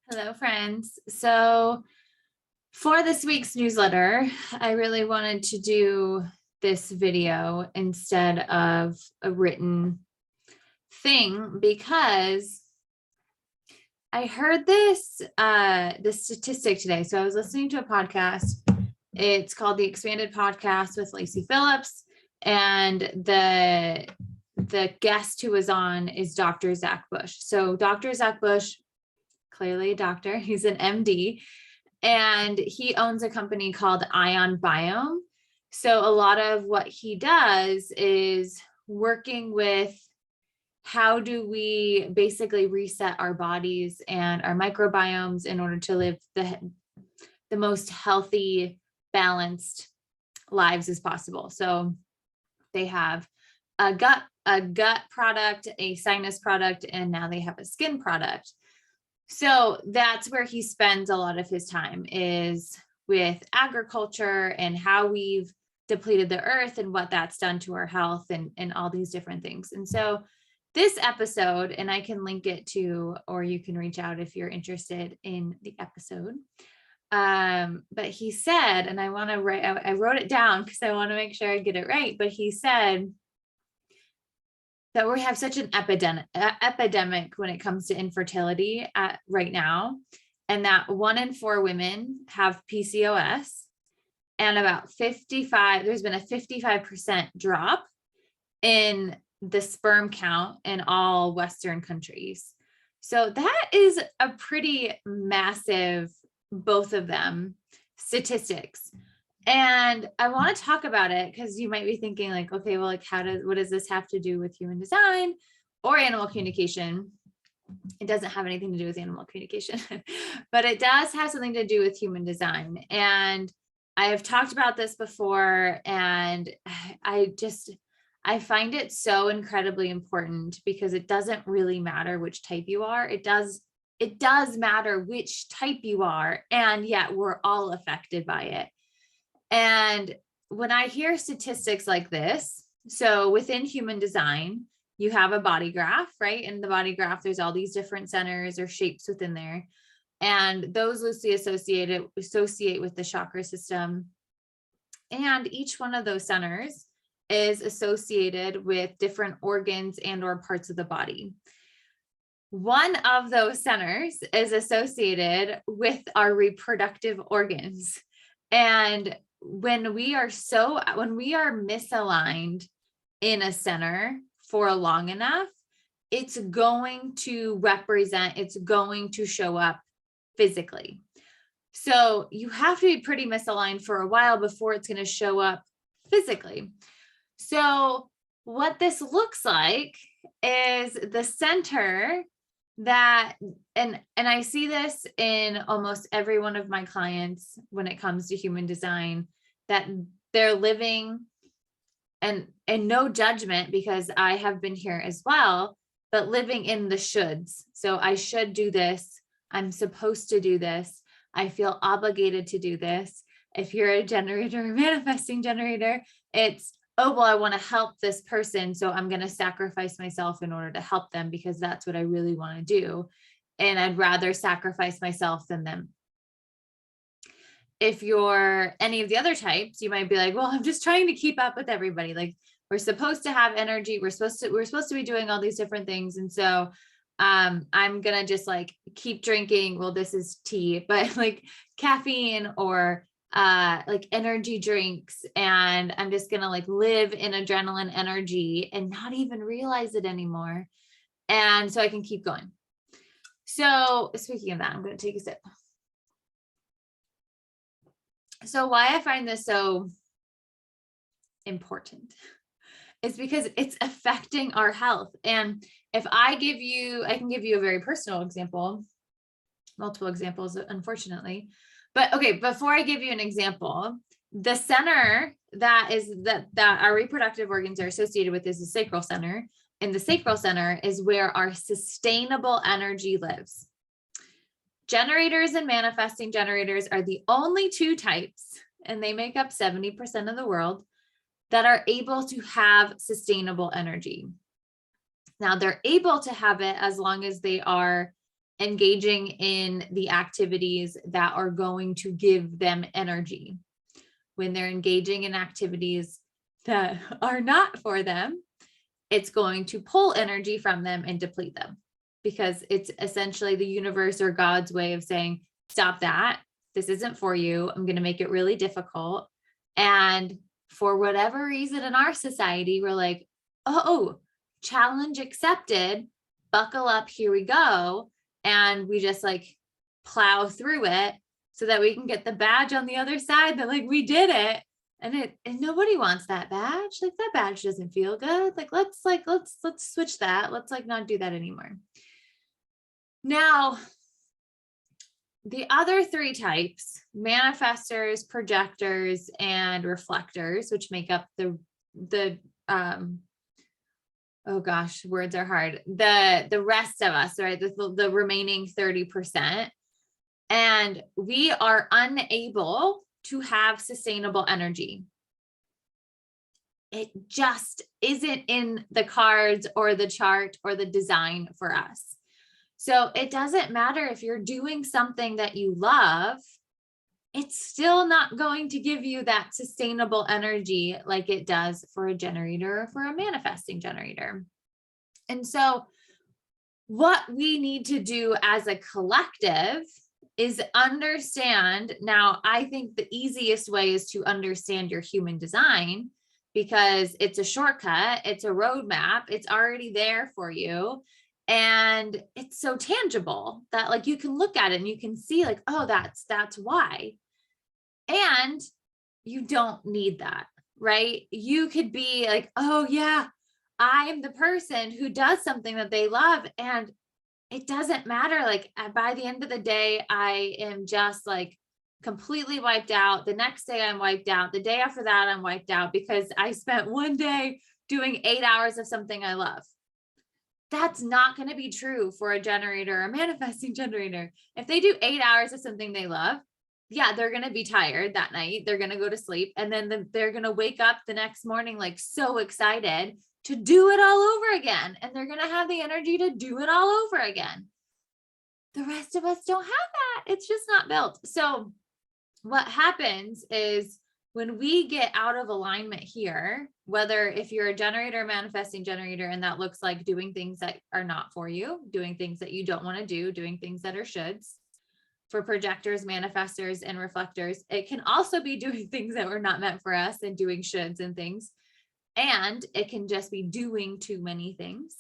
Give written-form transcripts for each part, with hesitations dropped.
Hello, friends. So, for this week's newsletter, I really wanted to do this video instead of a written thing because I heard this statistic today. So, I was listening to a podcast. It's called the Expanded Podcast with Lacey Phillips, and the guest who was on is Dr. Zach Bush. So, Dr. Zach Bush, clearly a doctor, he's an MD, and he owns a company called Ion Biome. So a lot of what he does is working with how do we basically reset our bodies and our microbiomes in order to live the most healthy, balanced lives as possible. So they have a gut product, a sinus product, and now they have a skin product. So that's where he spends a lot of his time, is with agriculture and how we've depleted the earth and what that's done to our health and all these different things. And so this episode, and I can link it to, or you can reach out if you're interested in the episode. But he said, and I wrote it down because I want to make sure I get it right. But he said that we have such an epidemic when it comes to infertility right now, and that 1 in 4 women have PCOS, and there's been a 55% drop in the sperm count in all Western countries. So that is a pretty massive, both of them, statistics. And I want to talk about it because you might be thinking like, okay, well, like what does this have to do with human design or animal communication? It doesn't have anything to do with animal communication, but it does have something to do with human design. And I have talked about this before, and I find it so incredibly important because it doesn't really matter which type you are. It does matter which type you are, and yet we're all affected by it. And when I hear statistics like this, so within human design, you have a body graph, right? In the body graph, there's all these different centers or shapes within there. And those loosely associate with the chakra system. And each one of those centers is associated with different organs and or parts of the body. One of those centers is associated with our reproductive organs. And when we are misaligned in a center for long enough, it's going to show up physically. So you have to be pretty misaligned for a while before it's going to show up physically. So what this looks like is the center that, and I see this in almost every one of my clients when it comes to human design, that they're living, and no judgment because I have been here as well, but living in the shoulds. So I should do this. I'm supposed to do this. I feel obligated to do this. If you're a generator, a manifesting generator, it's, oh, well, I want to help this person, so I'm going to sacrifice myself in order to help them because that's what I really want to do. And I'd rather sacrifice myself than them. If you're any of the other types, you might be like, well, I'm just trying to keep up with everybody. Like, we're supposed to have energy. We're supposed to be doing all these different things. And so I'm going to just like keep drinking. Well, this is tea, but like caffeine or like energy drinks, and I'm just gonna like live in adrenaline energy and not even realize it anymore, and so I can keep going. So speaking of that, I'm going to take a sip. So why I find this so important is because it's affecting our health. And if I can give you a very personal example, multiple examples, unfortunately. But okay, before I give you an example, the center that our reproductive organs are associated with is the sacral center. And the sacral center is where our sustainable energy lives. Generators and manifesting generators are the only 2 types, and they make up 70% of the world, that are able to have sustainable energy. Now, they're able to have it as long as they are engaging in the activities that are going to give them energy. When they're engaging in activities that are not for them, it's going to pull energy from them and deplete them, because it's essentially the universe or God's way of saying, stop that. This isn't for you. I'm going to make it really difficult. And for whatever reason in our society, we're like, oh, challenge accepted, buckle up, here we go. And we just like plow through it so that we can get the badge on the other side that like we did it. And nobody wants that badge. Like that badge doesn't feel good. Let's switch that. Let's like not do that anymore. Now, the other three types, manifestors, projectors, and reflectors, which make up the oh gosh, words are hard. The rest of us, right? The remaining 30%. And we are unable to have sustainable energy. It just isn't in the cards or the chart or the design for us. So it doesn't matter if you're doing something that you love, it's still not going to give you that sustainable energy like it does for a generator or for a manifesting generator. And so what we need to do as a collective is understand. Now, I think the easiest way is to understand your human design, because it's a shortcut, it's a roadmap, it's already there for you. And it's so tangible that like you can look at it and you can see like, oh, that's why. And you don't need that, right? You could be like, oh yeah, I am the person who does something that they love, and it doesn't matter. Like by the end of the day, I am just like completely wiped out. The next day I'm wiped out. The day after that, I'm wiped out because I spent one day doing 8 hours of something I love. That's not going to be true for a generator, a manifesting generator. If they do 8 hours of something they love, yeah, they're going to be tired that night. They're going to go to sleep, and then they're going to wake up the next morning, like so excited to do it all over again. And they're going to have the energy to do it all over again. The rest of us don't have that. It's just not built. So what happens is when we get out of alignment here, whether if you're a generator or manifesting generator, and that looks like doing things that are not for you, doing things that you don't want to do, doing things that are shoulds. For projectors, manifestors, and reflectors, it can also be doing things that were not meant for us and doing shoulds and things. And it can just be doing too many things.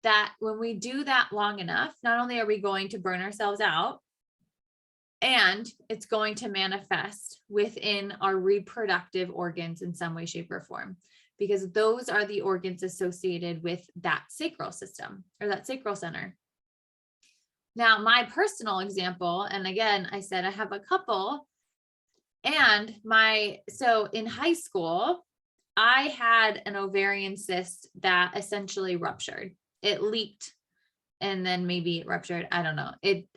That when we do that long enough, not only are we going to burn ourselves out, and it's going to manifest within our reproductive organs in some way, shape, or form, because those are the organs associated with that sacral system or that sacral center. Now, my personal example, and again, I said I have a couple, and so in high school, I had an ovarian cyst that essentially ruptured. It leaked and then maybe it ruptured. I don't know.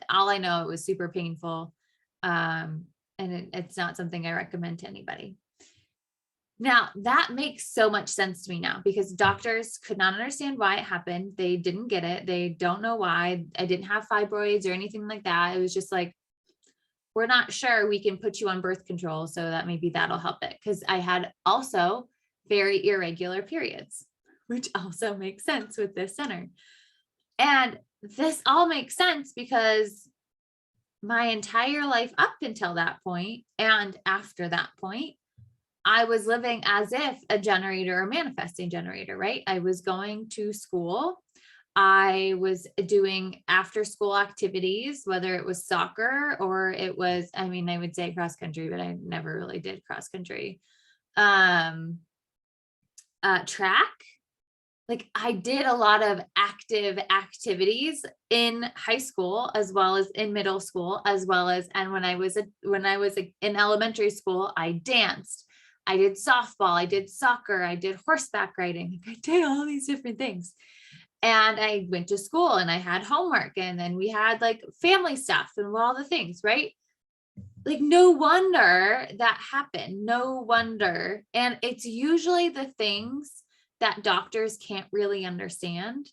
All I know, it was super painful. And it's not something I recommend to anybody. Now that makes so much sense to me now, because doctors could not understand why it happened. They didn't get it. They don't know why. I didn't have fibroids or anything like that. It was just like, we're not sure, we can put you on birth control so that maybe that'll help it. Because I had also very irregular periods, which also makes sense with this center. And this all makes sense because my entire life up until that point and after that point, I was living as if a generator or manifesting generator, right? I was going to school. I was doing after school activities, whether it was soccer or it was, I would say cross country, but I never really did cross country. Track. Like I did a lot of active activities in high school, as well as in middle school, and when I was in elementary school, I danced, I did softball, I did soccer, I did horseback riding. I did all these different things. And I went to school and I had homework, and then we had like family stuff and all the things, right? Like no wonder that happened. No wonder. And it's usually the things that doctors can't really understand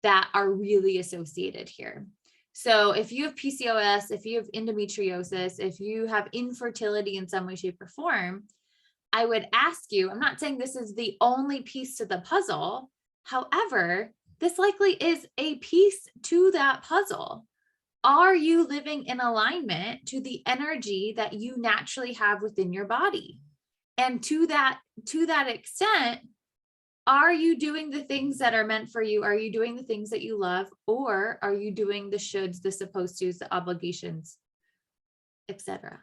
that are really associated here. So if you have PCOS, if you have endometriosis, if you have infertility in some way, shape, or form, I would ask you, I'm not saying this is the only piece to the puzzle. However, this likely is a piece to that puzzle. Are you living in alignment to the energy that you naturally have within your body? And to that extent, are you doing the things that are meant for you? Are you doing the things that you love? Or are you doing the shoulds, the supposed tos, the obligations, etc.?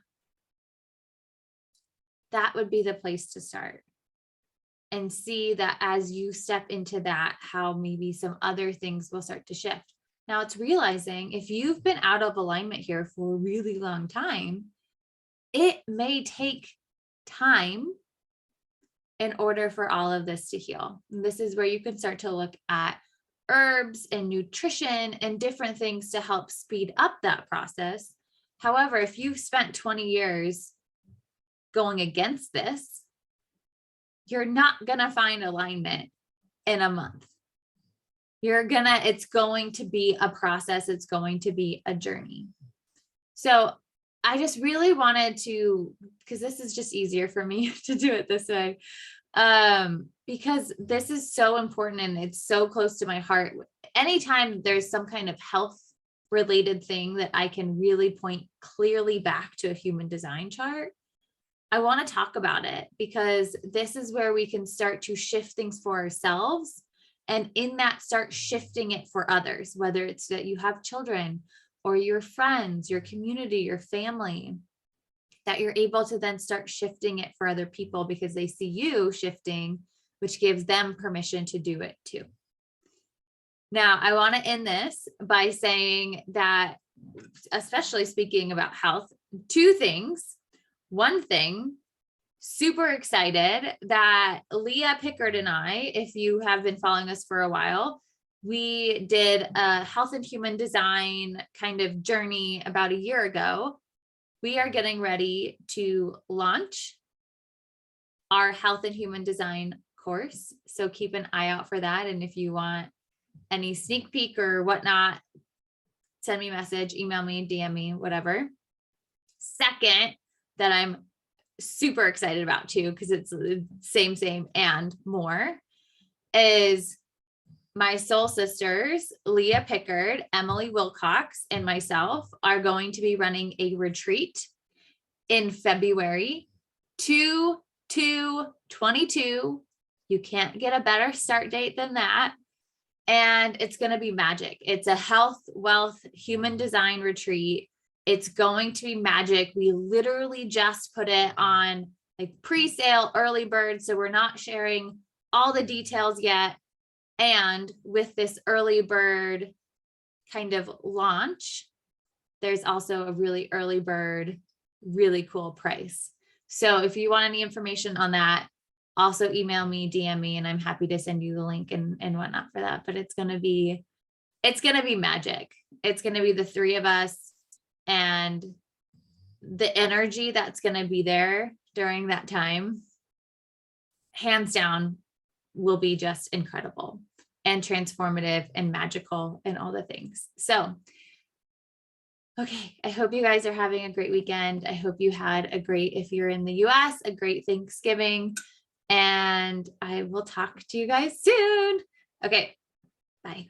That would be the place to start. And see that as you step into that, how maybe some other things will start to shift. Now it's realizing if you've been out of alignment here for a really long time, it may take time in order for all of this to heal. And this is where you can start to look at herbs and nutrition and different things to help speed up that process. However, if you've spent 20 years going against this, you're not going to find alignment in a month. It's going to be a process. It's going to be a journey. So I just really wanted to, because this is just easier for me to do it this way, because this is so important and it's so close to my heart. Anytime there's some kind of health related thing that I can really point clearly back to a human design chart, I want to talk about it, because this is where we can start to shift things for ourselves. And in that, start shifting it for others, whether it's that you have children or your friends, your community, your family, that you're able to then start shifting it for other people because they see you shifting, which gives them permission to do it too. Now, I want to end this by saying that, especially speaking about health, two things. One thing, super excited that Leah Pickard and I, if you have been following us for a while, we did a health and human design kind of journey about a year ago. We are getting ready to launch our health and human design course. So keep an eye out for that. And if you want any sneak peek or whatnot, send me a message, email me, DM me, whatever. Second, that I'm super excited about too, because it's the same and more, is my soul sisters, Leah Pickard, Emily Wilcox, and myself are going to be running a retreat in February 22. You can't get a better start date than that. And it's going to be magic. It's a health, wealth, human design retreat. It's going to be magic. We literally just put it on like pre-sale, early bird. So we're not sharing all the details yet. And with this early bird kind of launch, there's also a really early bird, really cool price. So if you want any information on that, also email me, DM me, and I'm happy to send you the link and whatnot for that. But it's going to be magic. It's going to be the three of us, and the energy that's going to be there during that time, hands down, will be just incredible and transformative and magical and all the things. So, okay, I hope you guys are having a great weekend. I hope you had a great, if you're in the US, a great Thanksgiving, and I will talk to you guys soon. Okay, bye.